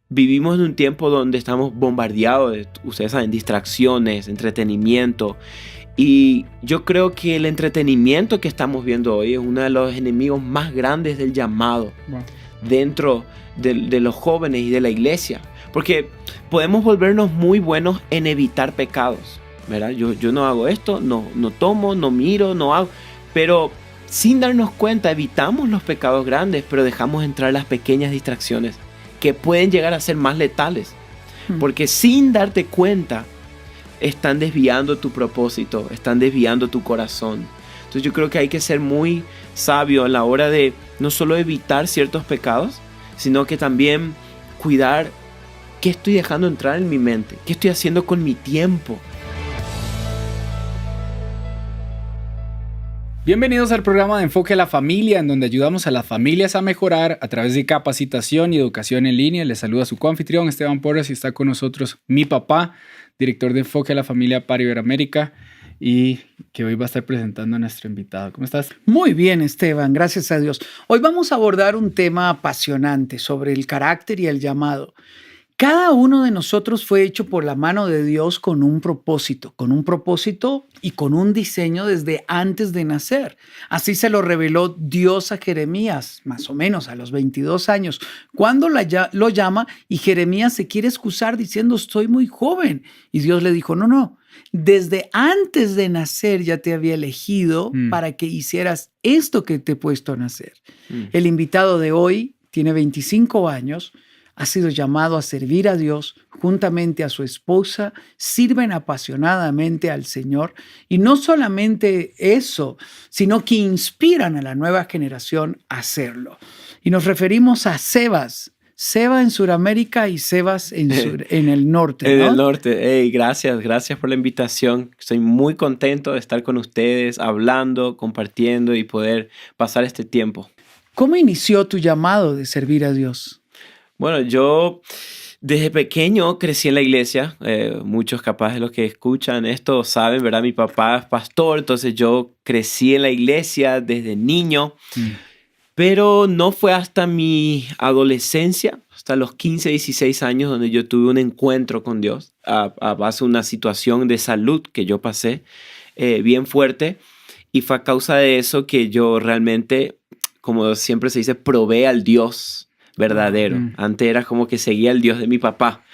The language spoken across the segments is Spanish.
vivimos en un tiempo donde estamos bombardeados de, ustedes saben, distracciones, entretenimiento. Y yo creo que el entretenimiento que estamos viendo hoy es uno de los enemigos más grandes del llamado dentro de los jóvenes y de la iglesia. Porque podemos volvernos muy buenos en evitar pecados, ¿verdad? Yo no hago esto, no tomo, no miro, no hago. Pero sin darnos cuenta evitamos los pecados grandes, pero dejamos entrar las pequeñas distracciones que pueden llegar a ser más letales. Porque sin darte cuenta están desviando tu propósito, están desviando tu corazón. Entonces yo creo que hay que ser muy sabio a la hora de no solo evitar ciertos pecados, sino que también cuidar qué estoy dejando entrar en mi mente, qué estoy haciendo con mi tiempo. Bienvenidos al programa de Enfoque a la Familia, en donde ayudamos a las familias a mejorar a través de capacitación y educación en línea. Les saluda su coanfitrión Esteban Porras y está con nosotros mi papá, director de Enfoque a la Familia para Iberoamérica, y que hoy va a estar presentando a nuestro invitado. ¿Cómo estás? Muy bien, Esteban, gracias a Dios. Hoy vamos a abordar un tema apasionante sobre el carácter y el llamado. Cada uno de nosotros fue hecho por la mano de Dios con un propósito y con un diseño desde antes de nacer. Así se lo reveló Dios a Jeremías, más o menos a los 22 años, cuando lo llama y Jeremías se quiere excusar diciendo estoy muy joven. Y Dios le dijo, no, desde antes de nacer ya te había elegido para que hicieras esto que te he puesto a nacer. El invitado de hoy tiene 25 años, ha sido llamado a servir a Dios juntamente a su esposa, sirven apasionadamente al Señor y no solamente eso, sino que inspiran a la nueva generación a hacerlo. Y nos referimos a Sebas. Seba en Sudamérica y Sebas en el norte, ¿no? En el norte. Hey, gracias por la invitación. Estoy muy contento de estar con ustedes, hablando, compartiendo y poder pasar este tiempo. ¿Cómo inició tu llamado de servir a Dios? Bueno, yo desde pequeño crecí en la iglesia. Muchos capaz de los que escuchan esto saben, ¿verdad? Mi papá es pastor, entonces yo crecí en la iglesia desde niño. Pero no fue hasta mi adolescencia, hasta los 15, 16 años, donde yo tuve un encuentro con Dios a base de una situación de salud que yo pasé bien fuerte. Y fue a causa de eso que yo realmente, como siempre se dice, probé al Dios verdadero. Antes era como que seguía al Dios de mi papá.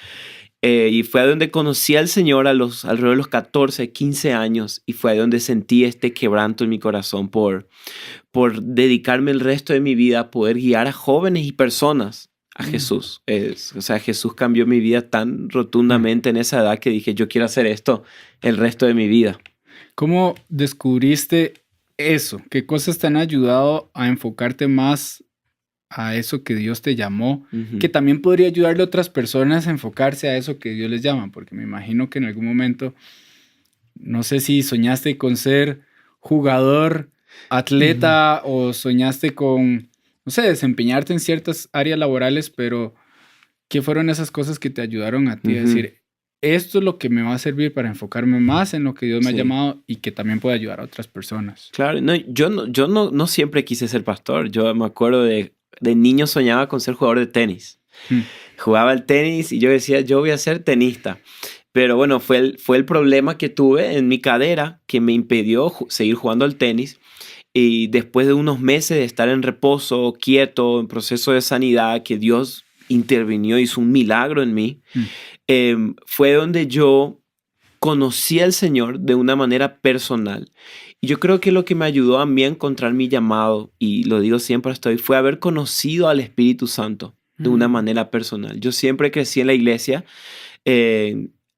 Y fue a donde conocí al Señor alrededor de los 14, 15 años. Y fue a donde sentí este quebranto en mi corazón por dedicarme el resto de mi vida a poder guiar a jóvenes y personas a Jesús. O sea, Jesús cambió mi vida tan rotundamente en esa edad que dije, yo quiero hacer esto el resto de mi vida. ¿Cómo descubriste eso? ¿Qué cosas te han ayudado a enfocarte más a eso que Dios te llamó, que también podría ayudarle a otras personas a enfocarse a eso que Dios les llama? Porque me imagino que en algún momento, no sé si soñaste con ser jugador, atleta, o soñaste con, no sé, desempeñarte en ciertas áreas laborales, pero ¿qué fueron esas cosas que te ayudaron a ti a decir, esto es lo que me va a servir para enfocarme más en lo que Dios me ha llamado y que también puede ayudar a otras personas? Claro, yo no siempre quise ser pastor. Yo me acuerdo de niño soñaba con ser jugador de tenis. Jugaba al tenis y yo decía, yo voy a ser tenista. Pero bueno, fue el problema que tuve en mi cadera que me impidió seguir jugando al tenis. Y después de unos meses de estar en reposo, quieto, en proceso de sanidad, que Dios intervino, hizo un milagro en mí, fue donde yo conocí al Señor de una manera personal. Y yo creo que lo que me ayudó a mí a encontrar mi llamado, y lo digo siempre hasta hoy, fue haber conocido al Espíritu Santo de una manera personal. Yo siempre crecí en la iglesia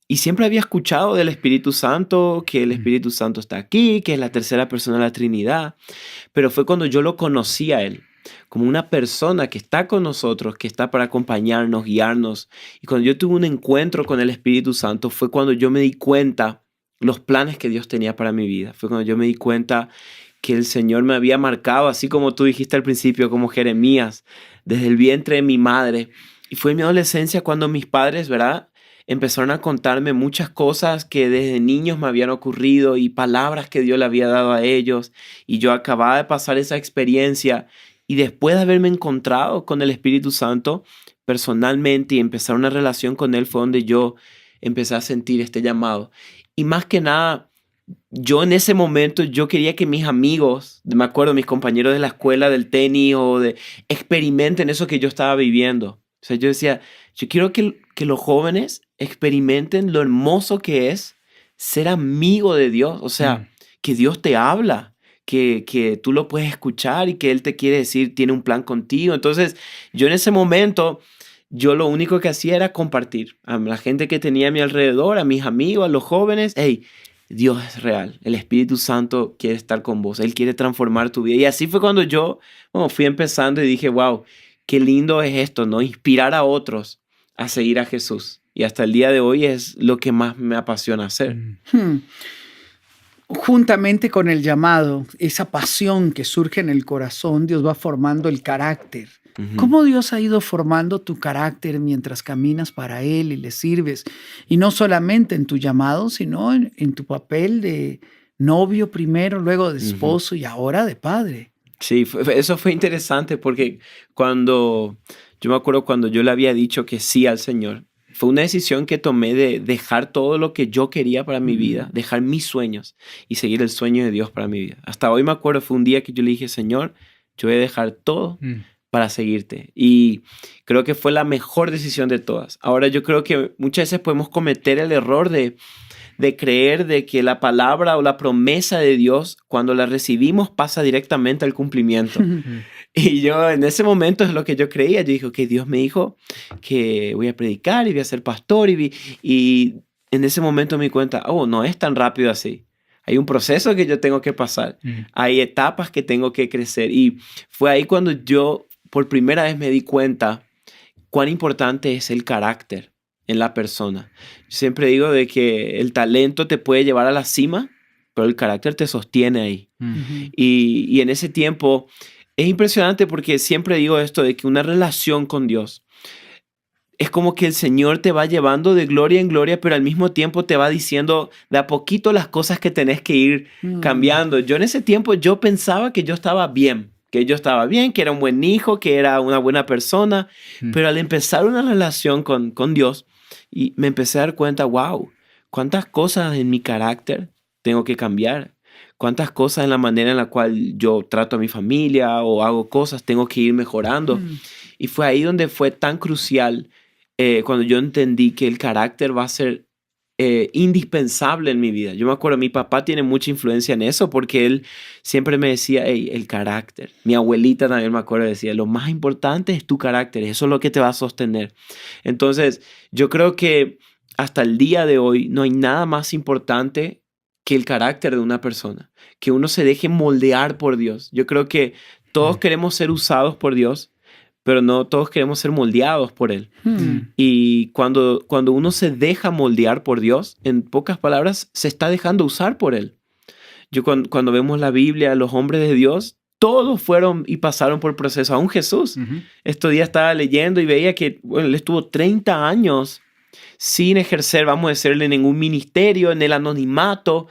y siempre había escuchado del Espíritu Santo, que el Espíritu Santo está aquí, que es la tercera persona de la Trinidad. Pero fue cuando yo lo conocí a Él, como una persona que está con nosotros, que está para acompañarnos, guiarnos. Y cuando yo tuve un encuentro con el Espíritu Santo, fue cuando yo me di cuenta los planes que Dios tenía para mi vida. Fue cuando yo me di cuenta que el Señor me había marcado, así como tú dijiste al principio, como Jeremías, desde el vientre de mi madre. Y fue en mi adolescencia cuando mis padres, ¿verdad?, empezaron a contarme muchas cosas que desde niños me habían ocurrido y palabras que Dios le había dado a ellos. Y yo acababa de pasar esa experiencia y después de haberme encontrado con el Espíritu Santo, personalmente y empezar una relación con Él fue donde yo empecé a sentir este llamado. Y más que nada, yo en ese momento, yo quería que mis amigos, me acuerdo, mis compañeros de la escuela, del tenis experimenten eso que yo estaba viviendo. O sea, yo decía, yo quiero que los jóvenes experimenten lo hermoso que es ser amigo de Dios. O sea, que Dios te habla, que tú lo puedes escuchar y que Él te quiere decir, tiene un plan contigo. Entonces, yo en ese momento, yo lo único que hacía era compartir a la gente que tenía a mi alrededor, a mis amigos, a los jóvenes. Hey, Dios es real. El Espíritu Santo quiere estar con vos. Él quiere transformar tu vida. Y así fue cuando yo fui empezando y dije, wow, qué lindo es esto, ¿no? Inspirar a otros a seguir a Jesús. Y hasta el día de hoy es lo que más me apasiona hacer. Juntamente con el llamado, esa pasión que surge en el corazón, Dios va formando el carácter. ¿Cómo Dios ha ido formando tu carácter mientras caminas para Él y le sirves? Y no solamente en tu llamado, sino en tu papel de novio primero, luego de esposo y ahora de padre. Sí, eso fue interesante porque yo me acuerdo cuando yo le había dicho que sí al Señor, fue una decisión que tomé de dejar todo lo que yo quería para mi vida, dejar mis sueños y seguir el sueño de Dios para mi vida. Hasta hoy me acuerdo, fue un día que yo le dije, Señor, yo voy a dejar todo para seguirte. Y creo que fue la mejor decisión de todas. Ahora yo creo que muchas veces podemos cometer el error de creer de que la palabra o la promesa de Dios, cuando la recibimos, pasa directamente al cumplimiento. Y yo en ese momento es lo que yo creía. Yo dije, ok, Dios me dijo que voy a predicar y voy a ser pastor. Y en ese momento me di cuenta, no es tan rápido así. Hay un proceso que yo tengo que pasar. Hay etapas que tengo que crecer. Y fue ahí cuando yo por primera vez me di cuenta cuán importante es el carácter en la persona. Yo siempre digo de que el talento te puede llevar a la cima, pero el carácter te sostiene ahí. Y en ese tiempo es impresionante porque siempre digo esto de que una relación con Dios es como que el Señor te va llevando de gloria en gloria, pero al mismo tiempo te va diciendo de a poquito las cosas que tenés que ir cambiando. Yo en ese tiempo yo pensaba que yo estaba bien, que era un buen hijo, que era una buena persona, pero al empezar una relación con Dios, y me empecé a dar cuenta, wow, cuántas cosas en mi carácter tengo que cambiar, cuántas cosas en la manera en la cual yo trato a mi familia o hago cosas tengo que ir mejorando. Y fue ahí donde fue tan crucial cuando yo entendí que el carácter va a ser indispensable en mi vida. Yo me acuerdo, mi papá tiene mucha influencia en eso porque él siempre me decía, hey, el carácter. Mi abuelita también me acuerdo decía, lo más importante es tu carácter, eso es lo que te va a sostener. Entonces, yo creo que hasta el día de hoy no hay nada más importante que el carácter de una persona, que uno se deje moldear por Dios. Yo creo que todos queremos ser usados por Dios, pero no todos queremos ser moldeados por Él. Y cuando uno se deja moldear por Dios, en pocas palabras, se está dejando usar por Él. Yo cuando vemos la Biblia, los hombres de Dios, todos fueron y pasaron por proceso. Aún Jesús. Estos días estaba leyendo y veía que él estuvo 30 años sin ejercer, vamos a decirle, ningún ministerio, en el anonimato.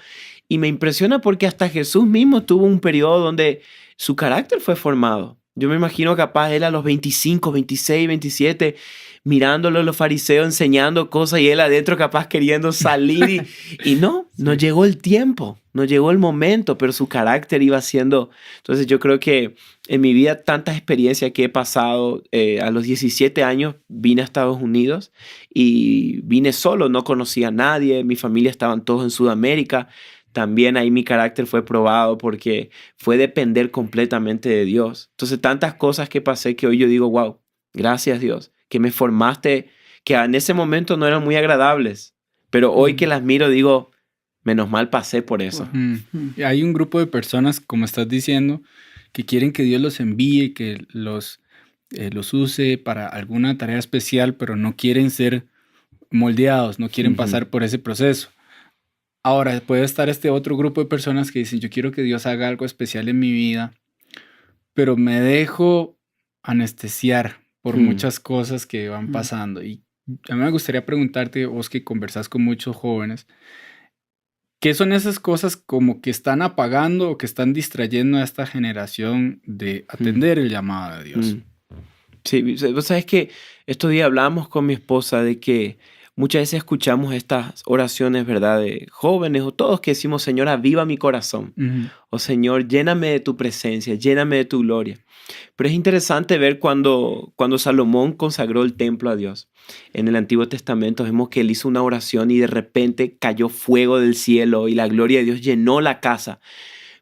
Y me impresiona porque hasta Jesús mismo tuvo un periodo donde su carácter fue formado. Yo me imagino capaz él a los 25, 26, 27, mirándolo a los fariseos enseñando cosas y él adentro capaz queriendo salir y no llegó el tiempo, no llegó el momento, pero su carácter iba siendo. Entonces yo creo que en mi vida tantas experiencias que he pasado, a los 17 años vine a Estados Unidos y vine solo, no conocía a nadie, mi familia estaban todos en Sudamérica. También ahí mi carácter fue probado porque fue depender completamente de Dios. Entonces, tantas cosas que pasé que hoy yo digo, wow, gracias Dios, que me formaste, que en ese momento no eran muy agradables, pero hoy que las miro digo, menos mal pasé por eso. Hay un grupo de personas, como estás diciendo, que quieren que Dios los envíe, que los use para alguna tarea especial, pero no quieren ser moldeados, no quieren pasar por ese proceso. Ahora, puede estar este otro grupo de personas que dicen, yo quiero que Dios haga algo especial en mi vida, pero me dejo anestesiar por muchas cosas que van pasando. Y a mí me gustaría preguntarte, vos que conversás con muchos jóvenes, ¿qué son esas cosas como que están apagando o que están distrayendo a esta generación de atender el llamado de Dios? Sí, vos sabes que estos días hablábamos con mi esposa de que muchas veces escuchamos estas oraciones, ¿verdad? De jóvenes o todos que decimos, Señor, aviva mi corazón. Ujú. O Señor, lléname de tu presencia, lléname de tu gloria. Pero es interesante ver cuando Salomón consagró el templo a Dios. En el Antiguo Testamento vemos que él hizo una oración y de repente cayó fuego del cielo y la gloria de Dios llenó la casa.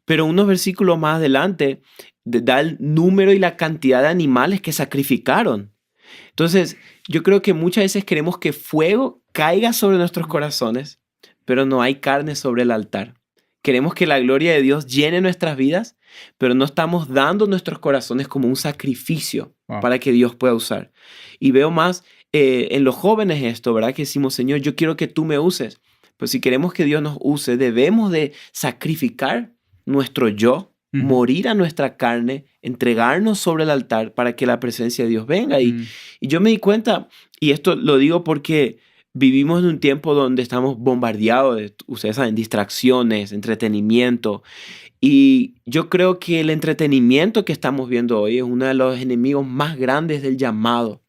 Pero unos versículos más adelante da el número y la cantidad de animales que sacrificaron. Entonces, yo creo que muchas veces queremos que fuego caiga sobre nuestros corazones, pero no hay carne sobre el altar. Queremos que la gloria de Dios llene nuestras vidas, pero no estamos dando nuestros corazones como un sacrificio para que Dios pueda usar. Y veo más en los jóvenes esto, ¿verdad? Que decimos, Señor, yo quiero que tú me uses. Pero si queremos que Dios nos use, debemos de sacrificar nuestro yo, morir a nuestra carne, entregarnos sobre el altar para que la presencia de Dios venga. Y yo me di cuenta, y esto lo digo porque vivimos en un tiempo donde estamos bombardeados de, ustedes saben, distracciones, entretenimiento. Y yo creo que el entretenimiento que estamos viendo hoy es uno de los enemigos más grandes del llamado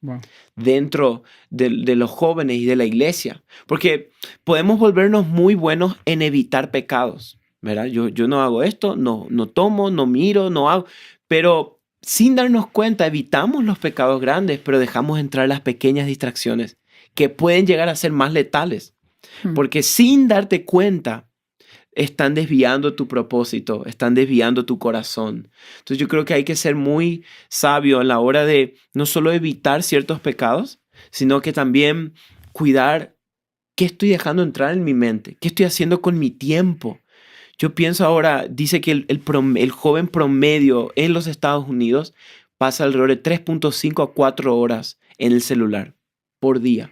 dentro de los jóvenes y de la iglesia. Porque podemos volvernos muy buenos en evitar pecados, ¿verdad? Yo no hago esto, no tomo, no miro, no hago. Pero sin darnos cuenta, evitamos los pecados grandes, pero dejamos entrar las pequeñas distracciones que pueden llegar a ser más letales. Porque sin darte cuenta, están desviando tu propósito, están desviando tu corazón. Entonces yo creo que hay que ser muy sabio a la hora de no solo evitar ciertos pecados, sino que también cuidar qué estoy dejando entrar en mi mente, qué estoy haciendo con mi tiempo. Yo pienso ahora, dice que el joven promedio en los Estados Unidos pasa alrededor de 3.5 a 4 horas en el celular por día.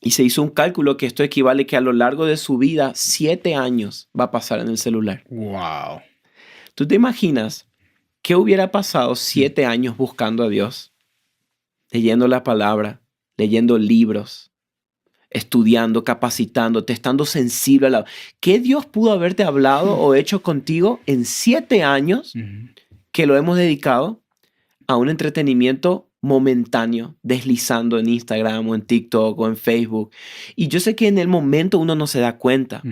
Y se hizo un cálculo que esto equivale que a lo largo de su vida, 7 años va a pasar en el celular. ¡Wow! ¿Tú te imaginas qué hubiera pasado 7 años buscando a Dios? Leyendo la palabra, leyendo libros, estudiando, capacitándote, estando sensible a la... ¿Qué Dios pudo haberte hablado o hecho contigo en 7 años que lo hemos dedicado a un entretenimiento momentáneo, deslizando en Instagram o en TikTok o en Facebook? Y yo sé que en el momento uno no se da cuenta,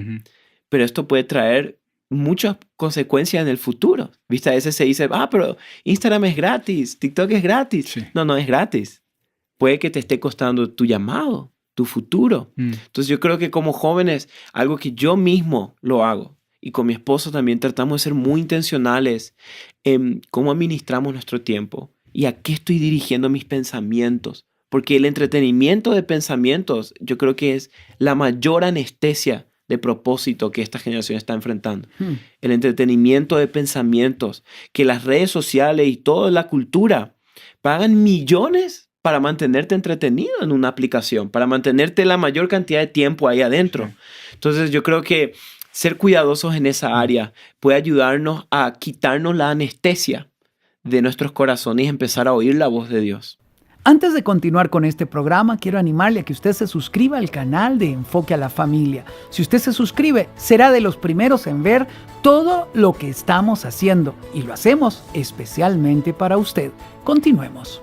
pero esto puede traer muchas consecuencias en el futuro. ¿Viste? A veces se dice, pero Instagram es gratis, TikTok es gratis. Sí. No es gratis. Puede que te esté costando tu llamado, tu futuro. Entonces yo creo que como jóvenes, algo que yo mismo lo hago y con mi esposo también tratamos de ser muy intencionales en cómo administramos nuestro tiempo y a qué estoy dirigiendo mis pensamientos. Porque el entretenimiento de pensamientos yo creo que es la mayor anestesia de propósito que esta generación está enfrentando. El entretenimiento de pensamientos, que las redes sociales y toda la cultura pagan millones para mantenerte entretenido en una aplicación, para mantenerte la mayor cantidad de tiempo ahí adentro. Entonces yo creo que ser cuidadosos en esa área puede ayudarnos a quitarnos la anestesia de nuestros corazones y empezar a oír la voz de Dios. Antes de continuar con este programa, quiero animarle a que usted se suscriba al canal de Enfoque a la Familia. Si usted se suscribe, será de los primeros en ver todo lo que estamos haciendo y lo hacemos especialmente para usted. Continuemos.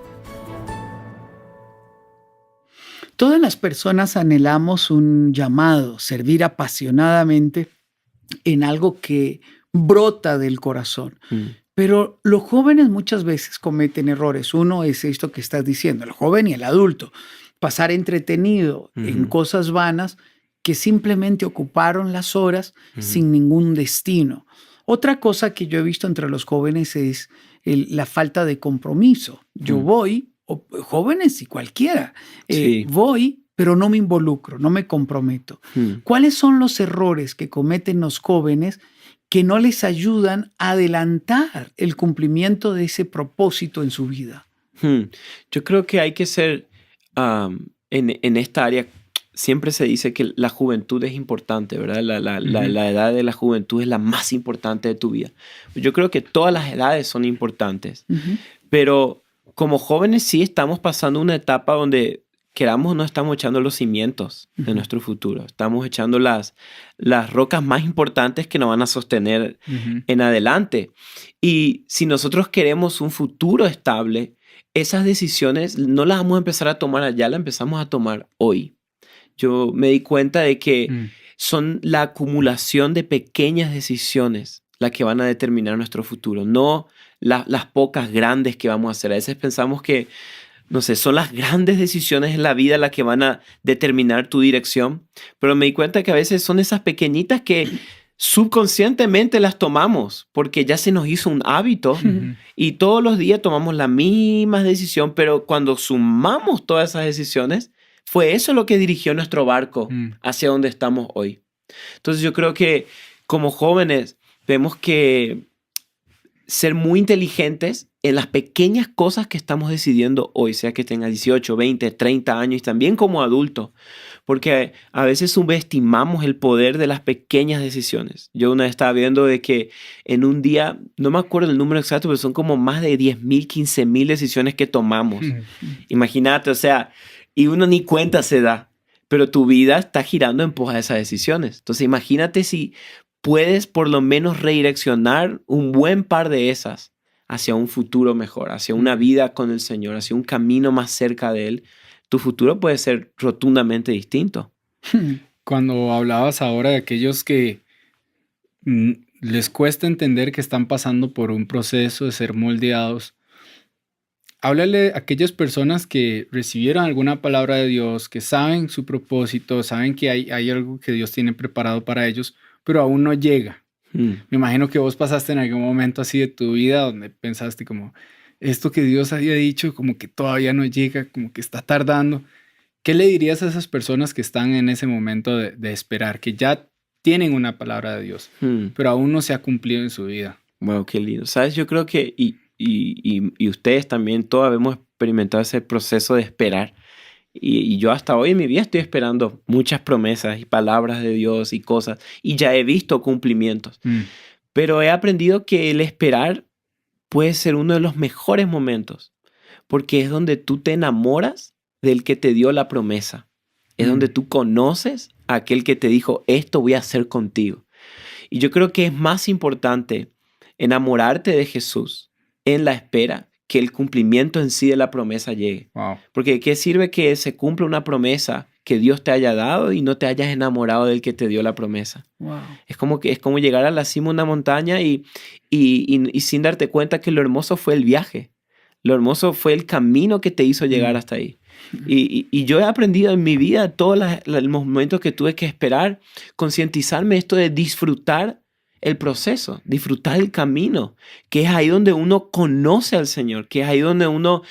Todas las personas anhelamos un llamado, servir apasionadamente en algo que brota del corazón. Pero los jóvenes muchas veces cometen errores. Uno es esto que estás diciendo, el joven y el adulto. Pasar entretenido en cosas vanas que simplemente ocuparon las horas sin ningún destino. Otra cosa que yo he visto entre los jóvenes es la falta de compromiso. Yo voy, jóvenes y cualquiera, voy, pero no me involucro, no me comprometo. ¿Cuáles son los errores que cometen los jóvenes que no les ayudan a adelantar el cumplimiento de ese propósito en su vida? Yo creo que hay que ser, en esta área, siempre se dice que la juventud es importante, ¿verdad? La edad de la juventud es la más importante de tu vida. Yo creo que todas las edades son importantes, pero como jóvenes sí estamos pasando una etapa donde queramos o no estamos echando los cimientos de nuestro futuro. Estamos echando las rocas más importantes que nos van a sostener en adelante. Y si nosotros queremos un futuro estable, esas decisiones no las vamos a empezar a tomar allá, las empezamos a tomar hoy. Yo me di cuenta de que son la acumulación de pequeñas decisiones las que van a determinar nuestro futuro, no las pocas grandes que vamos a hacer. A veces pensamos que, no sé, son las grandes decisiones en la vida las que van a determinar tu dirección, pero me di cuenta que a veces son esas pequeñitas que subconscientemente las tomamos porque ya se nos hizo un hábito y todos los días tomamos la misma decisión, pero cuando sumamos todas esas decisiones, fue eso lo que dirigió nuestro barco hacia donde estamos hoy. Entonces yo creo que como jóvenes tenemos que ser muy inteligentes en las pequeñas cosas que estamos decidiendo hoy, sea que tenga 18, 20, 30 años y también como adultos, porque a veces subestimamos el poder de las pequeñas decisiones. Yo una vez estaba viendo de que en un día, no me acuerdo el número exacto, pero son como más de 10,000, 15,000 decisiones que tomamos. Imagínate, o sea, y uno ni cuenta se da, pero tu vida está girando en pos de esas decisiones. Entonces imagínate si puedes por lo menos redireccionar un buen par de esas hacia un futuro mejor, hacia una vida con el Señor, hacia un camino más cerca de Él. Tu futuro puede ser rotundamente distinto. Cuando hablabas ahora de aquellos que les cuesta entender que están pasando por un proceso de ser moldeados, háblale a aquellas personas que recibieron alguna palabra de Dios, que saben su propósito, saben que hay algo que Dios tiene preparado para ellos, pero aún no llega. Me imagino que vos pasaste en algún momento así de tu vida donde pensaste como, esto que Dios había dicho como que todavía no llega, como que está tardando. ¿Qué le dirías a esas personas que están en ese momento de esperar, que ya tienen una palabra de Dios, pero aún no se ha cumplido en su vida? Wow, qué lindo. ¿Sabes? Yo creo que, y ustedes también, todos hemos experimentado ese proceso de esperar. Y yo hasta hoy en mi vida estoy esperando muchas promesas y palabras de Dios y cosas. Y ya he visto cumplimientos. Pero he aprendido que el esperar puede ser uno de los mejores momentos. Porque es donde tú te enamoras del que te dio la promesa. Es donde tú conoces a aquel que te dijo, esto voy a hacer contigo. Y yo creo que es más importante enamorarte de Jesús en la espera que el cumplimiento en sí de la promesa llegue. Wow. Porque ¿qué sirve que se cumpla una promesa que Dios te haya dado y no te hayas enamorado del que te dio la promesa? Wow. Es como llegar a la cima de una montaña y sin darte cuenta que lo hermoso fue el viaje. Lo hermoso fue el camino que te hizo llegar hasta ahí. Y yo he aprendido en mi vida, todos los momentos que tuve que esperar, concientizarme esto de disfrutar el proceso, disfrutar el camino, que es ahí donde uno conoce al Señor, que es ahí donde uno,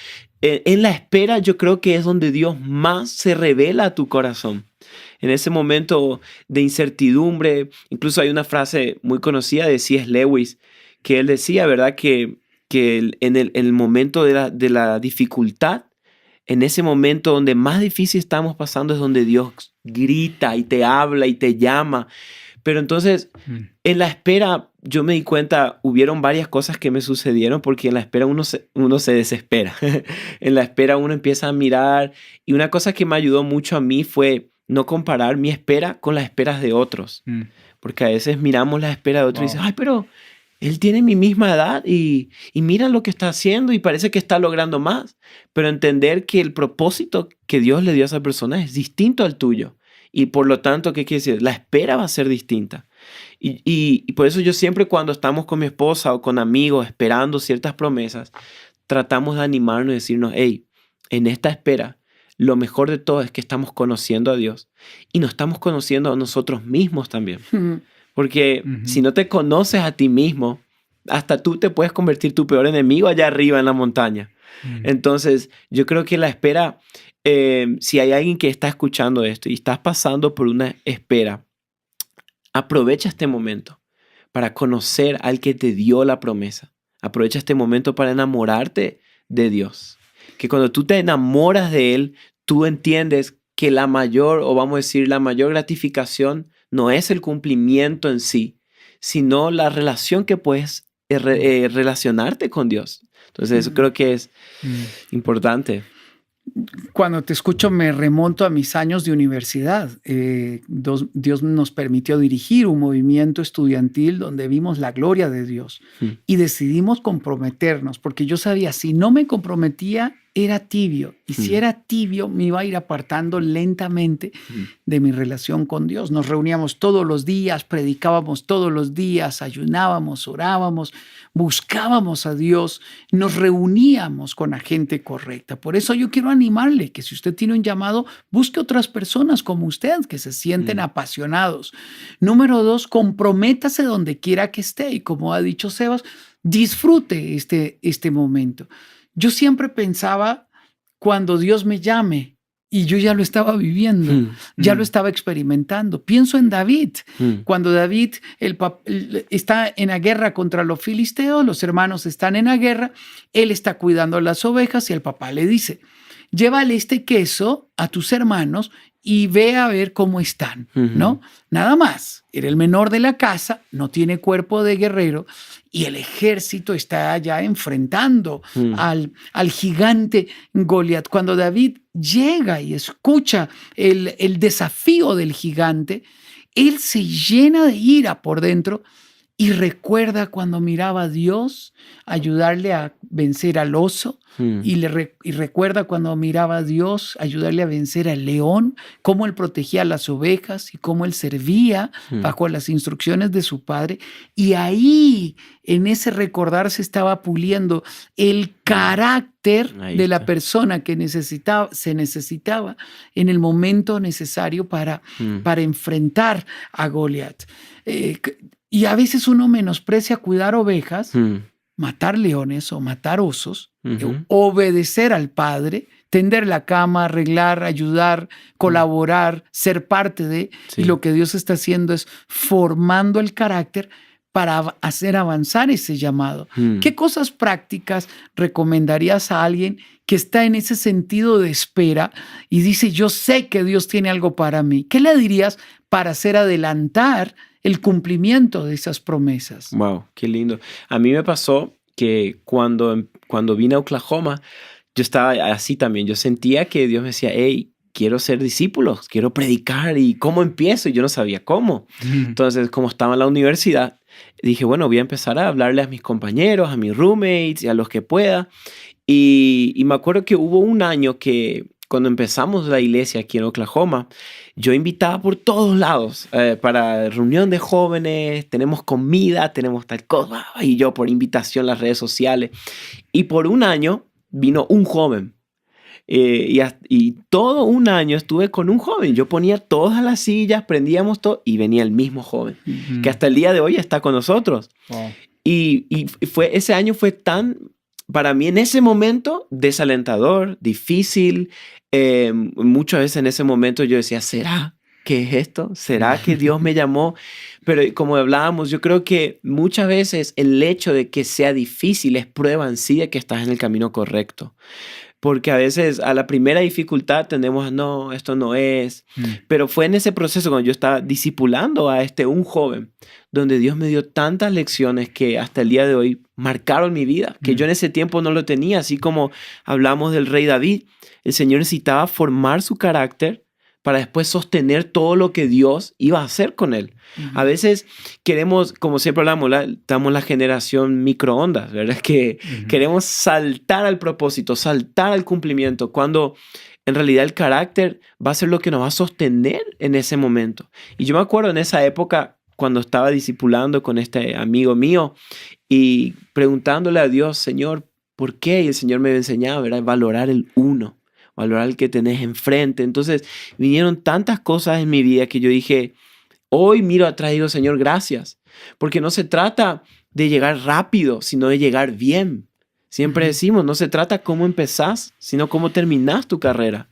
en la espera, yo creo que es donde Dios más se revela a tu corazón. En ese momento de incertidumbre, incluso hay una frase muy conocida de C.S. Lewis, que él decía, ¿verdad? Que en el momento de la dificultad, en ese momento donde más difícil estamos pasando es donde Dios grita y te habla y te llama. Pero entonces, en la espera, yo me di cuenta, hubieron varias cosas que me sucedieron porque en la espera uno se desespera. En la espera uno empieza a mirar y una cosa que me ayudó mucho a mí fue no comparar mi espera con las esperas de otros. Porque a veces miramos la espera de otros y dices, ay, pero él tiene mi misma edad y mira lo que está haciendo y parece que está logrando más. Pero entender que el propósito que Dios le dio a esa persona es distinto al tuyo. Y por lo tanto, ¿qué quiere decir? La espera va a ser distinta. Y por eso yo siempre cuando estamos con mi esposa o con amigos esperando ciertas promesas, tratamos de animarnos y decirnos, hey, en esta espera, lo mejor de todo es que estamos conociendo a Dios y nos estamos conociendo a nosotros mismos también. Porque si no te conoces a ti mismo, hasta tú te puedes convertir tu peor enemigo allá arriba en la montaña. Entonces, yo creo que la espera, si hay alguien que está escuchando esto y estás pasando por una espera, aprovecha este momento para conocer al que te dio la promesa. Aprovecha este momento para enamorarte de Dios. Que cuando tú te enamoras de Él, tú entiendes que la mayor, o vamos a decir, la mayor gratificación no es el cumplimiento en sí, sino la relación que puedes relacionarte con Dios. Entonces, eso creo que es importante. Cuando te escucho me remonto a mis años de universidad. Dios nos permitió dirigir un movimiento estudiantil donde vimos la gloria de Dios y decidimos comprometernos, porque yo sabía, si no me comprometía, era tibio. Y si era tibio, me iba a ir apartando lentamente de mi relación con Dios. Nos reuníamos todos los días, predicábamos todos los días, ayunábamos, orábamos, buscábamos a Dios, nos reuníamos con la gente correcta. Por eso yo quiero animarle que si usted tiene un llamado, busque otras personas como usted que se sienten apasionados. Número 2, comprométase donde quiera que esté. Y como ha dicho Sebas, disfrute este momento. Yo siempre pensaba, cuando Dios me llame, y yo ya lo estaba viviendo, ya lo estaba experimentando. Pienso en David. Cuando David está en la guerra contra los filisteos, los hermanos están en la guerra, él está cuidando las ovejas y el papá le dice, llévale este queso a tus hermanos y ve a ver cómo están, ¿no? Nada más. Era el menor de la casa, no tiene cuerpo de guerrero y el ejército está ya enfrentando al gigante Goliat. Cuando David llega y escucha el desafío del gigante, él se llena de ira por dentro y recuerda cuando miraba a Dios ayudarle a vencer al oso y recuerda cuando miraba a Dios ayudarle a vencer al león, cómo él protegía a las ovejas y cómo él servía bajo las instrucciones de su padre. Y ahí, en ese recordar, se estaba puliendo el carácter de la persona que se necesitaba en el momento necesario para enfrentar a Goliat. Y a veces uno menosprecia cuidar ovejas, matar leones o matar osos, obedecer al Padre, tender la cama, arreglar, ayudar, colaborar, ser parte de. Y lo que Dios está haciendo es formando el carácter para hacer avanzar ese llamado. ¿Qué cosas prácticas recomendarías a alguien que está en ese sentido de espera y dice, yo sé que Dios tiene algo para mí? ¿Qué le dirías para hacer adelantar el cumplimiento de esas promesas? Wow, qué lindo. A mí me pasó que cuando vine a Oklahoma, yo estaba así también. Yo sentía que Dios me decía, hey, quiero ser discípulos, quiero predicar. ¿Y cómo empiezo? Y yo no sabía cómo. Entonces, como estaba en la universidad, dije, bueno, voy a empezar a hablarle a mis compañeros, a mis roommates y a los que pueda. Y me acuerdo que hubo un año que cuando empezamos la iglesia aquí en Oklahoma, yo invitaba por todos lados para reunión de jóvenes, tenemos comida, tenemos tal cosa, y yo por invitación en las redes sociales. Y por un año vino un joven. Y todo un año estuve con un joven. Yo ponía todas las sillas, prendíamos todo y venía el mismo joven, que hasta el día de hoy está con nosotros. Wow. Y ese año fue tan, para mí en ese momento, desalentador, difícil. Muchas veces en ese momento yo decía, ¿será que es esto? ¿Será que Dios me llamó? Pero como hablábamos, yo creo que muchas veces el hecho de que sea difícil es prueba en sí de que estás en el camino correcto. Porque a veces a la primera dificultad tendemos, no, esto no es. Pero fue en ese proceso cuando yo estaba discipulando a un joven, donde Dios me dio tantas lecciones que hasta el día de hoy marcaron mi vida, que yo en ese tiempo no lo tenía. Así como hablamos del rey David, el Señor necesitaba formar su carácter para después sostener todo lo que Dios iba a hacer con él. A veces queremos, como siempre hablamos, estamos la generación microondas, ¿verdad? Que queremos saltar al propósito, saltar al cumplimiento, cuando en realidad el carácter va a ser lo que nos va a sostener en ese momento. Y yo me acuerdo en esa época, cuando estaba discipulando con este amigo mío y preguntándole a Dios, Señor, ¿por qué? Y el Señor me enseñaba, ¿verdad? Valorar el uno. Valorar el que tenés enfrente. Entonces vinieron tantas cosas en mi vida que yo dije, hoy miro atrás y digo, Señor, gracias. Porque no se trata de llegar rápido, sino de llegar bien. Siempre decimos, no se trata cómo empezás, sino cómo terminás tu carrera.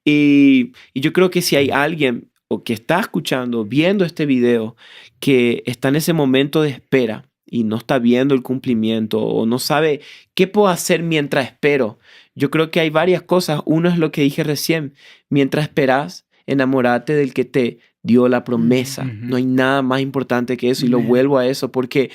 Y yo creo que si hay alguien o que está escuchando, viendo este video, que está en ese momento de espera y no está viendo el cumplimiento o no sabe qué puedo hacer mientras espero, yo creo que hay varias cosas. Uno es lo que dije recién. Mientras esperas, enamórate del que te dio la promesa. No hay nada más importante que eso. Y lo vuelvo a eso porque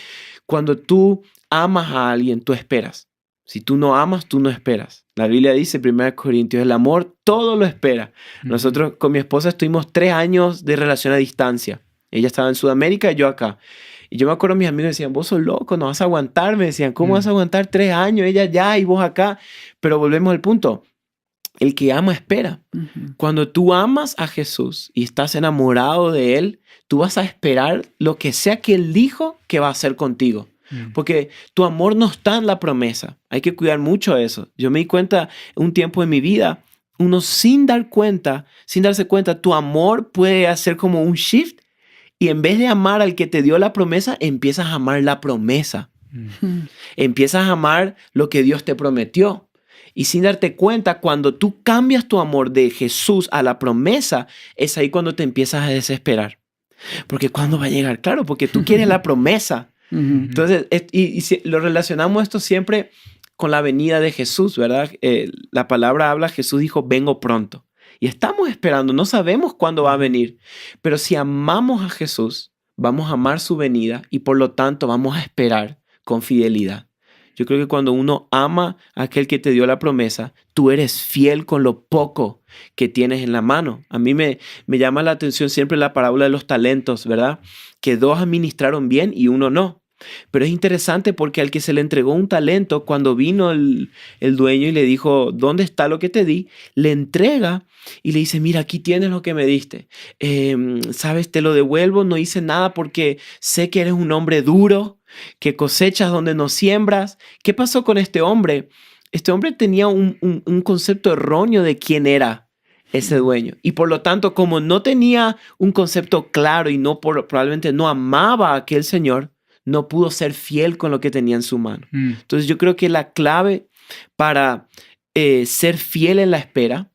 cuando tú amas a alguien, tú esperas. Si tú no amas, tú no esperas. La Biblia dice, 1 Corintios, el amor todo lo espera. Nosotros con mi esposa estuvimos 3 años de relación a distancia. Ella estaba en Sudamérica y yo acá. Y yo me acuerdo, mis amigos decían, vos sos loco, no vas a aguantar. Me decían, ¿cómo vas a aguantar 3 años? Ella allá y vos acá. Pero volvemos al punto. El que ama espera. Cuando tú amas a Jesús y estás enamorado de Él, tú vas a esperar lo que sea que Él dijo que va a hacer contigo. Porque tu amor no está en la promesa. Hay que cuidar mucho eso. Yo me di cuenta un tiempo en mi vida, uno sin darse cuenta, tu amor puede hacer como un shift y en vez de amar al que te dio la promesa, empiezas a amar la promesa. Empiezas a amar lo que Dios te prometió. Y sin darte cuenta, cuando tú cambias tu amor de Jesús a la promesa, es ahí cuando te empiezas a desesperar. Porque ¿cuándo va a llegar? Claro, porque tú quieres la promesa. Entonces, si lo relacionamos esto siempre con la venida de Jesús, ¿verdad? La palabra habla, Jesús dijo, vengo pronto. Y estamos esperando, no sabemos cuándo va a venir. Pero si amamos a Jesús, vamos a amar su venida y por lo tanto vamos a esperar con fidelidad. Yo creo que cuando uno ama a aquel que te dio la promesa, tú eres fiel con lo poco que tienes en la mano. A mí me llama la atención siempre la parábola de los talentos, ¿verdad? Que 2 administraron bien y 1 no. Pero es interesante porque al que se le entregó un talento, cuando vino el dueño y le dijo, ¿dónde está lo que te di? Le entrega y le dice, mira, aquí tienes lo que me diste. ¿Sabes? Te lo devuelvo, no hice nada porque sé que eres un hombre duro, que cosechas donde no siembras. ¿Qué pasó con este hombre? Este hombre tenía un concepto erróneo de quién era ese dueño. Y por lo tanto, como no tenía un concepto claro y probablemente no amaba a aquel señor, no pudo ser fiel con lo que tenía en su mano. Entonces yo creo que la clave para ser fiel en la espera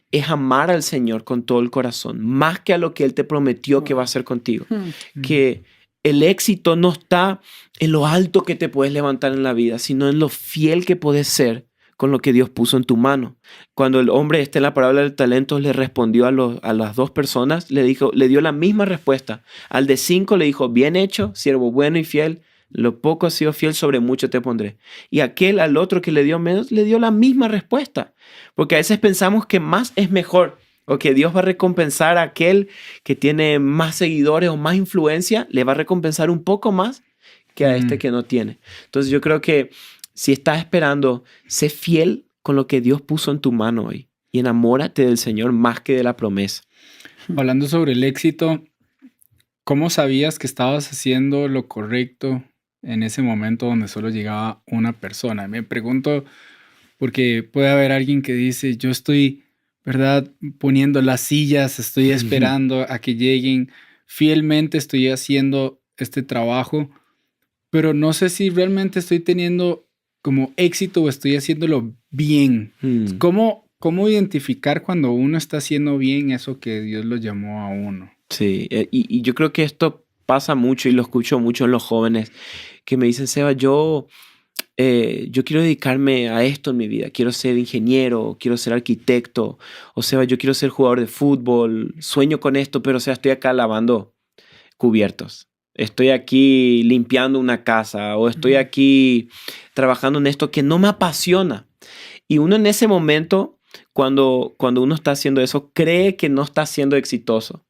es amar al Señor con todo el corazón, más que a lo que Él te prometió que va a hacer contigo. Que el éxito no está en lo alto que te puedes levantar en la vida, sino en lo fiel que puedes ser con lo que Dios puso en tu mano. Cuando el hombre en la parábola del talento le respondió a las 2 personas, le dio la misma respuesta. Al de 5 le dijo, bien hecho, siervo bueno y fiel, lo poco has sido fiel, sobre mucho te pondré. Y al otro que le dio menos, le dio la misma respuesta. Porque a veces pensamos que más es mejor, o que Dios va a recompensar a aquel que tiene más seguidores o más influencia, le va a recompensar un poco más que a este que no tiene. Entonces yo creo que si estás esperando, sé fiel con lo que Dios puso en tu mano hoy y enamórate del Señor más que de la promesa. Hablando sobre el éxito, ¿cómo sabías que estabas haciendo lo correcto en ese momento donde solo llegaba una persona? Me pregunto porque puede haber alguien que dice, yo estoy, ¿verdad?, poniendo las sillas, estoy esperando a que lleguen, fielmente estoy haciendo este trabajo, pero no sé si realmente estoy teniendo como éxito o estoy haciéndolo bien. ¿Cómo identificar cuando uno está haciendo bien eso que Dios lo llamó a uno? Sí, y yo creo que esto pasa mucho y lo escucho mucho en los jóvenes que me dicen, Seba, yo quiero dedicarme a esto en mi vida. Quiero ser ingeniero, quiero ser arquitecto. O Seba, yo quiero ser jugador de fútbol. Sueño con esto, pero o sea, estoy acá lavando cubiertos. Estoy aquí limpiando una casa o estoy aquí trabajando en esto que no me apasiona. Y uno en ese momento, cuando uno está haciendo eso, cree que no está siendo exitoso.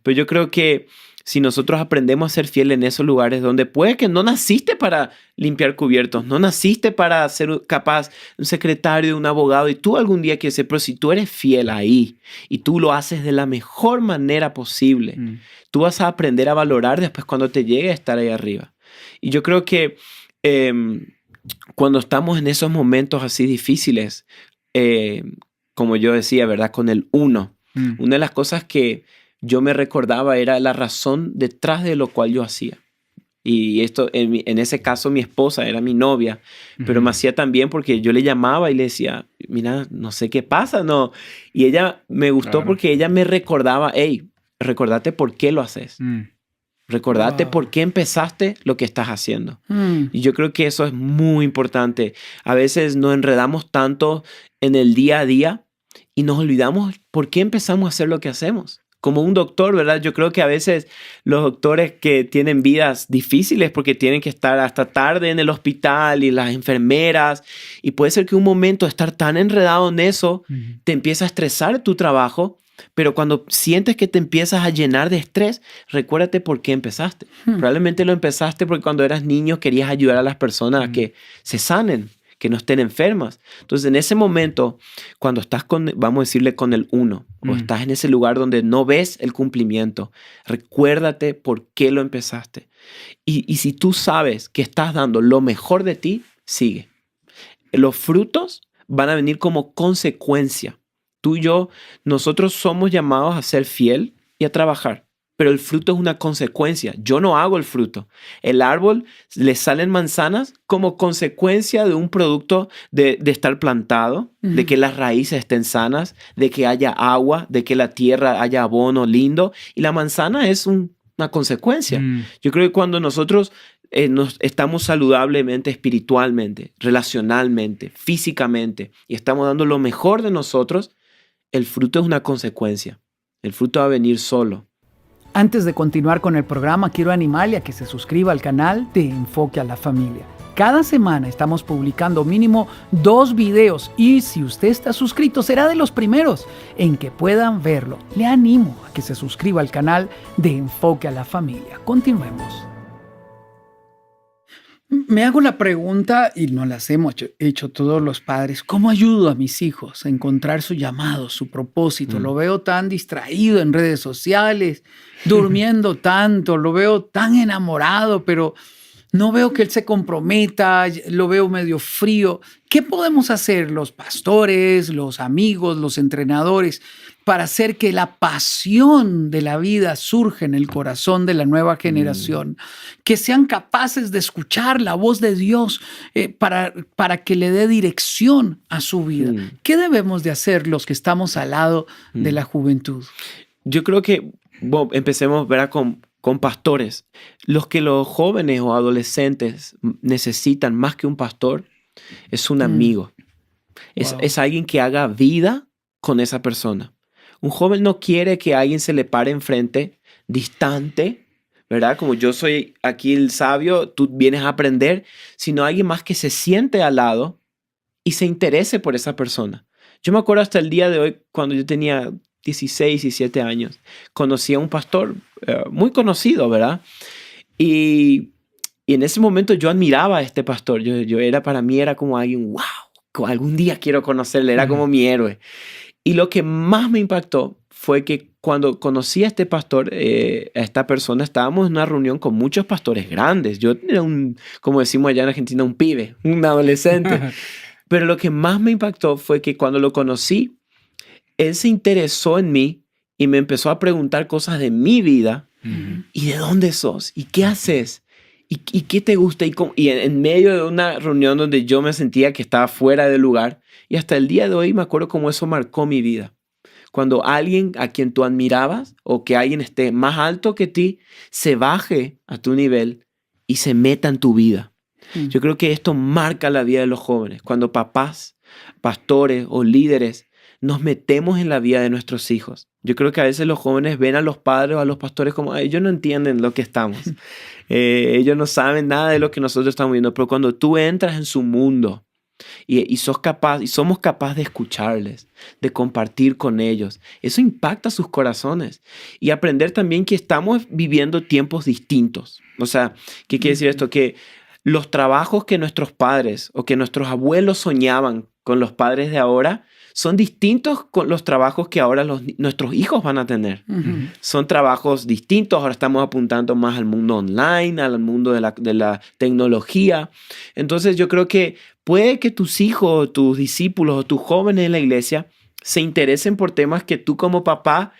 Pero yo creo que si nosotros aprendemos a ser fieles en esos lugares donde puede que no naciste para limpiar cubiertos, no naciste para ser capaz un secretario, un abogado, y tú algún día quieres ser, pero si tú eres fiel ahí y tú lo haces de la mejor manera posible, tú vas a aprender a valorar después cuando te llegue a estar ahí arriba. Y yo creo que cuando estamos en esos momentos así difíciles, como yo decía, ¿verdad? Con el uno, una de las cosas que yo me recordaba era la razón detrás de lo cual yo hacía. Y esto, en ese caso, mi esposa era mi novia, pero me hacía también porque yo le llamaba y le decía, mira, no sé qué pasa, no. Y ella me gustó porque ella me recordaba, hey, recordate por qué lo haces. Recordate por qué empezaste lo que estás haciendo. Y yo creo que eso es muy importante. A veces nos enredamos tanto en el día a día y nos olvidamos por qué empezamos a hacer lo que hacemos. como un doctor, ¿verdad? Yo creo que a veces los doctores que tienen vidas difíciles porque tienen que estar hasta tarde en el hospital y las enfermeras, y puede ser que un momento estar tan enredado en eso te empieza a estresar tu trabajo, pero cuando sientes que te empiezas a llenar de estrés, recuérdate por qué empezaste. Probablemente lo empezaste porque cuando eras niño querías ayudar a las personas a que se sanen, que no estén enfermas. Entonces, en ese momento, cuando estás vamos a decirle con el 1, o estás en ese lugar donde no ves el cumplimiento, recuérdate por qué lo empezaste. Y si tú sabes que estás dando lo mejor de ti, sigue. Los frutos van a venir como consecuencia. Tú y yo, nosotros somos llamados a ser fiel y a trabajar. Pero el fruto es una consecuencia. Yo no hago el fruto. El árbol le salen manzanas como consecuencia de un producto de estar plantado, de que las raíces estén sanas, de que haya agua, de que la tierra haya abono lindo. Y la manzana es una consecuencia. Yo creo que cuando nosotros estamos saludablemente, espiritualmente, relacionalmente, físicamente, y estamos dando lo mejor de nosotros, el fruto es una consecuencia. El fruto va a venir solo. Antes de continuar con el programa, quiero animarle a que se suscriba al canal de Enfoque a la Familia. Cada semana estamos publicando mínimo 2 videos y si usted está suscrito será de los primeros en que puedan verlo. Le animo a que se suscriba al canal de Enfoque a la Familia. Continuemos. Me hago la pregunta, y nos las hemos hecho todos los padres, ¿cómo ayudo a mis hijos a encontrar su llamado, su propósito? Lo veo tan distraído en redes sociales, durmiendo tanto, lo veo tan enamorado, pero no veo que él se comprometa, lo veo medio frío. ¿Qué podemos hacer los pastores, los amigos, los entrenadores para hacer que la pasión de la vida surja en el corazón de la nueva generación? Que sean capaces de escuchar la voz de Dios para que le dé dirección a su vida. ¿Qué debemos de hacer los que estamos al lado de la juventud? Yo creo que empecemos, ¿verdad?, con pastores. Los jóvenes o adolescentes necesitan más que un pastor es un amigo. Es alguien que haga vida con esa persona. Un joven no quiere que alguien se le pare enfrente, distante, ¿verdad? Como yo soy aquí el sabio, tú vienes a aprender, sino alguien más que se siente al lado y se interese por esa persona. Yo me acuerdo hasta el día de hoy, cuando yo tenía 16, 17 años, conocí a un pastor muy conocido, ¿verdad? Y en ese momento yo admiraba a este pastor. Para mí era como alguien, wow, algún día quiero conocerle, era como mi héroe. Y lo que más me impactó fue que cuando conocí a este pastor, a esta persona, estábamos en una reunión con muchos pastores grandes. Yo era como decimos allá en Argentina, un pibe, un adolescente. Pero lo que más me impactó fue que cuando lo conocí, él se interesó en mí y me empezó a preguntar cosas de mi vida. ¿Y de dónde sos? ¿Y qué haces? ¿Y qué te gusta? Y en medio de una reunión donde yo me sentía que estaba fuera de lugar. Y hasta el día de hoy me acuerdo cómo eso marcó mi vida. Cuando alguien a quien tú admirabas o que alguien esté más alto que ti, se baje a tu nivel y se meta en tu vida. Yo creo que esto marca la vida de los jóvenes. Cuando papás, pastores o líderes nos metemos en la vida de nuestros hijos. Yo creo que a veces los jóvenes ven a los padres o a los pastores como ellos no entienden lo que estamos. Ellos no saben nada de lo que nosotros estamos viendo. Pero cuando tú entras en su mundo y somos capaces de escucharles, de compartir con ellos, eso impacta sus corazones. Y aprender también que estamos viviendo tiempos distintos. O sea, ¿qué quiere decir esto? Que los trabajos que nuestros padres o que nuestros abuelos soñaban con los padres de ahora son distintos con los trabajos que ahora nuestros hijos van a tener. Son trabajos distintos. Ahora estamos apuntando más al mundo online, al mundo de la tecnología. Entonces yo creo que puede que tus hijos, tus discípulos o tus jóvenes en la iglesia se interesen por temas que tú como papá,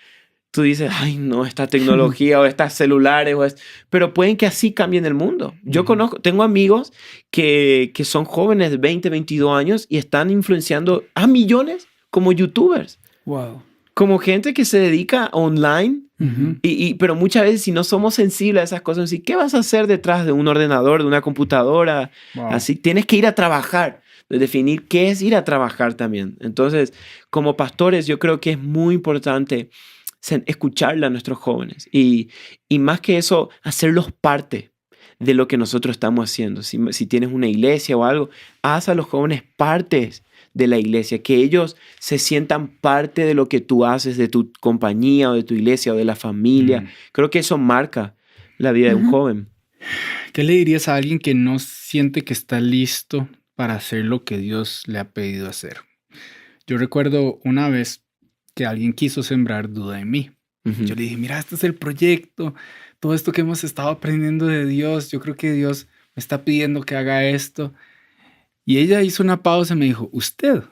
tú dices, ay no, esta tecnología o estas celulares, pero pueden que así cambien el mundo. Yo tengo amigos que son jóvenes de 20, 22 años y están influenciando a millones como youtubers. Wow. Como gente que se dedica online, pero muchas veces si no somos sensibles a esas cosas, ¿qué vas a hacer detrás de un ordenador, de una computadora? Wow. Así tienes que ir a trabajar. Definir qué es ir a trabajar también. Entonces, como pastores, yo creo que es muy importante escucharle a nuestros jóvenes y más que eso, hacerlos parte de lo que nosotros estamos haciendo. Si tienes una iglesia o algo, haz a los jóvenes partes de la iglesia, que ellos se sientan parte de lo que tú haces, de tu compañía o de tu iglesia o de la familia. Creo que eso marca la vida de un joven. ¿Qué le dirías a alguien que no siente que está listo para hacer lo que Dios le ha pedido hacer? Yo recuerdo una vez que alguien quiso sembrar duda en mí. Yo le dije, mira, este es el proyecto, todo esto que hemos estado aprendiendo de Dios, yo creo que Dios me está pidiendo que haga esto. Y ella hizo una pausa y me dijo, usted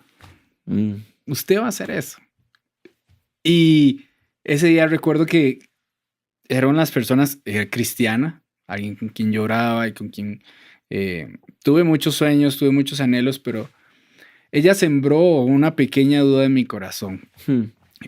va a hacer eso. Y ese día recuerdo que eran las personas, era cristiana, alguien con quien lloraba y con quien tuve muchos sueños, tuve muchos anhelos, pero ella sembró una pequeña duda en mi corazón.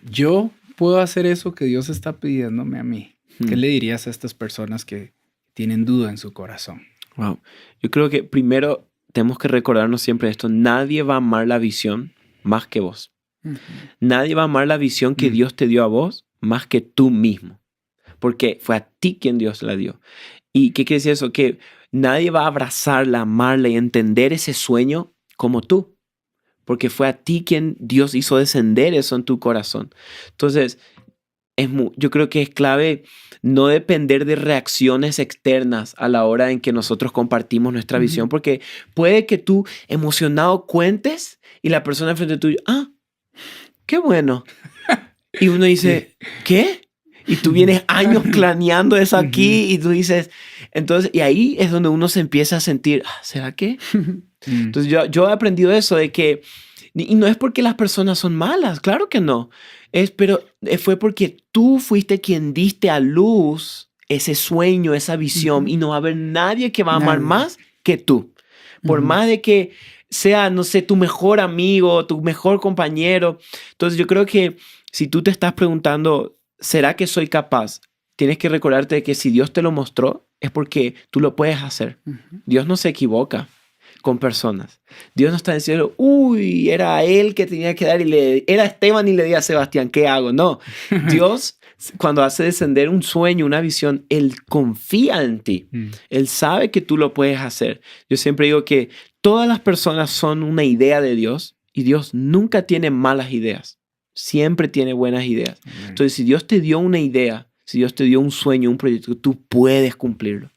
Yo puedo hacer eso que Dios está pidiéndome a mí. ¿Qué le dirías a estas personas que tienen duda en su corazón? Wow. Yo creo que primero tenemos que recordarnos siempre esto. Nadie va a amar la visión más que vos. Nadie va a amar la visión que Dios te dio a vos más que tú mismo. Porque fue a ti quien Dios la dio. ¿Y qué quiere decir eso? Que nadie va a abrazarla, amarla y entender ese sueño como tú. Porque fue a ti quien Dios hizo descender eso en tu corazón. Entonces, yo creo que es clave no depender de reacciones externas a la hora en que nosotros compartimos nuestra visión, porque puede que tú emocionado cuentes y la persona enfrente tuyo, qué bueno. Y uno dice, ¿qué? Y tú vienes años planeando eso aquí y tú dices, entonces, y ahí es donde uno se empieza a sentir, ¿será que? Entonces yo he aprendido eso de que, y no es porque las personas son malas, claro que no, pero fue porque tú fuiste quien diste a luz ese sueño, esa visión, y no va a haber nadie que va a amar más que tú. Por más de que sea, no sé, tu mejor amigo, tu mejor compañero. Entonces yo creo que si tú te estás preguntando, ¿será que soy capaz? Tienes que recordarte de que si Dios te lo mostró, es porque tú lo puedes hacer. Dios no se equivoca con personas. Dios no está diciendo, uy, era él que tenía que dar y era Esteban y le di a Sebastián, ¿qué hago? No. Dios, cuando hace descender un sueño, una visión, Él confía en ti. Él sabe que tú lo puedes hacer. Yo siempre digo que todas las personas son una idea de Dios y Dios nunca tiene malas ideas. Siempre tiene buenas ideas. Entonces, si Dios te dio una idea, si Dios te dio un sueño, un proyecto, tú puedes cumplirlo.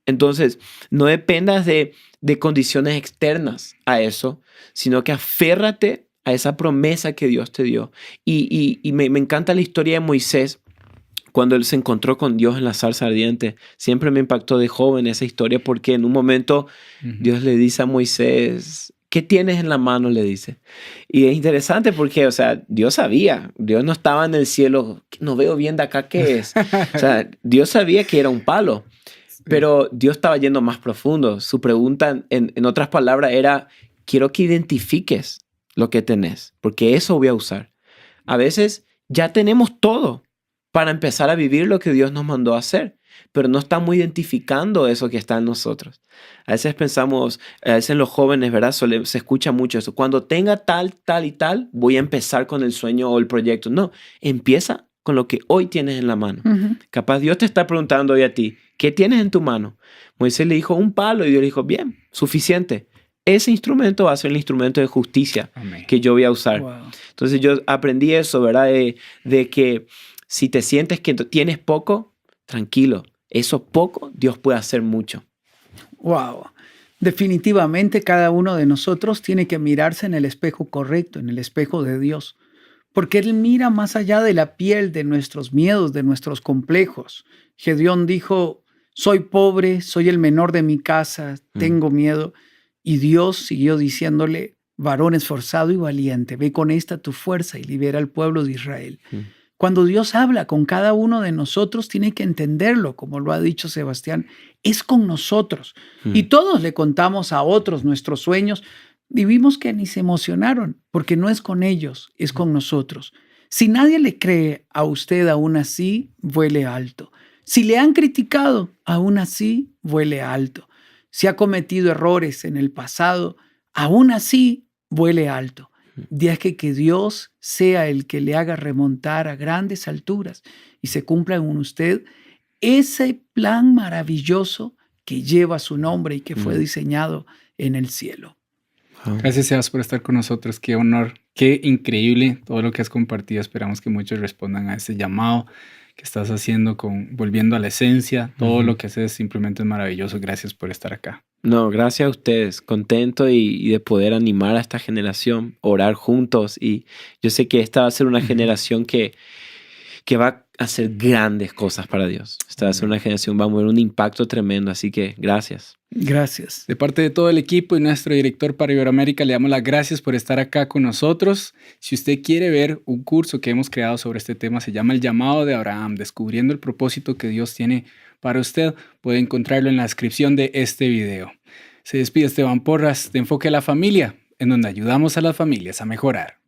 Entonces, no dependas de condiciones externas a eso, sino que aférrate a esa promesa que Dios te dio. Y me encanta la historia de Moisés, cuando él se encontró con Dios en la zarza ardiente. Siempre me impactó de joven esa historia, porque en un momento Dios le dice a Moisés, ¿qué tienes en la mano? Le dice. Y es interesante porque, o sea, Dios sabía. Dios no estaba en el cielo, no veo bien de acá qué es. O sea, Dios sabía que era un palo. Pero Dios estaba yendo más profundo. Su pregunta, en otras palabras, era, quiero que identifiques lo que tenés, porque eso voy a usar. A veces ya tenemos todo para empezar a vivir lo que Dios nos mandó a hacer, pero no estamos identificando eso que está en nosotros. A veces pensamos, a veces los jóvenes, ¿verdad? Se escucha mucho eso. Cuando tenga tal, tal y tal, voy a empezar con el sueño o el proyecto. No, empieza con lo que hoy tienes en la mano. Capaz Dios te está preguntando hoy a ti, ¿qué tienes en tu mano? Moisés le dijo un palo y Dios le dijo, bien, suficiente. Ese instrumento va a ser el instrumento de justicia que yo voy a usar. Wow. Entonces yo aprendí eso, ¿verdad? De que si te sientes que tienes poco, tranquilo. Eso poco, Dios puede hacer mucho. Wow. Definitivamente cada uno de nosotros tiene que mirarse en el espejo correcto, en el espejo de Dios. Porque Él mira más allá de la piel, de nuestros miedos, de nuestros complejos. Gedeón dijo, soy pobre, soy el menor de mi casa, tengo miedo. Y Dios siguió diciéndole, varón esforzado y valiente, ve con esta tu fuerza y libera al pueblo de Israel. Cuando Dios habla con cada uno de nosotros, tiene que entenderlo, como lo ha dicho Sebastián, es con nosotros. Y todos le contamos a otros nuestros sueños, y vimos que ni se emocionaron, porque no es con ellos, es con nosotros. Si nadie le cree a usted, aún así, vuele alto. Si le han criticado, aún así, vuele alto. Si ha cometido errores en el pasado, aún así, vuele alto. Deje que Dios sea el que le haga remontar a grandes alturas y se cumpla en usted ese plan maravilloso que lleva su nombre y que fue diseñado en el cielo. Gracias, Sebas, por estar con nosotros. Qué honor, qué increíble todo lo que has compartido. Esperamos que muchos respondan a ese llamado que estás haciendo, volviendo a la esencia. Todo lo que haces simplemente es maravilloso. Gracias por estar acá. No, gracias a ustedes. Contento y de poder animar a esta generación, orar juntos. Y yo sé que esta va a ser una generación que va a hacer grandes cosas para Dios. Esta va a ser una generación, va a mover un impacto tremendo. Así que gracias. Gracias. De parte de todo el equipo y nuestro director para Iberoamérica, le damos las gracias por estar acá con nosotros. Si usted quiere ver un curso que hemos creado sobre este tema, se llama El Llamado de Abraham, descubriendo el propósito que Dios tiene para usted. Puede encontrarlo en la descripción de este video. Se despide Esteban Porras de Enfoque a la Familia, en donde ayudamos a las familias a mejorar.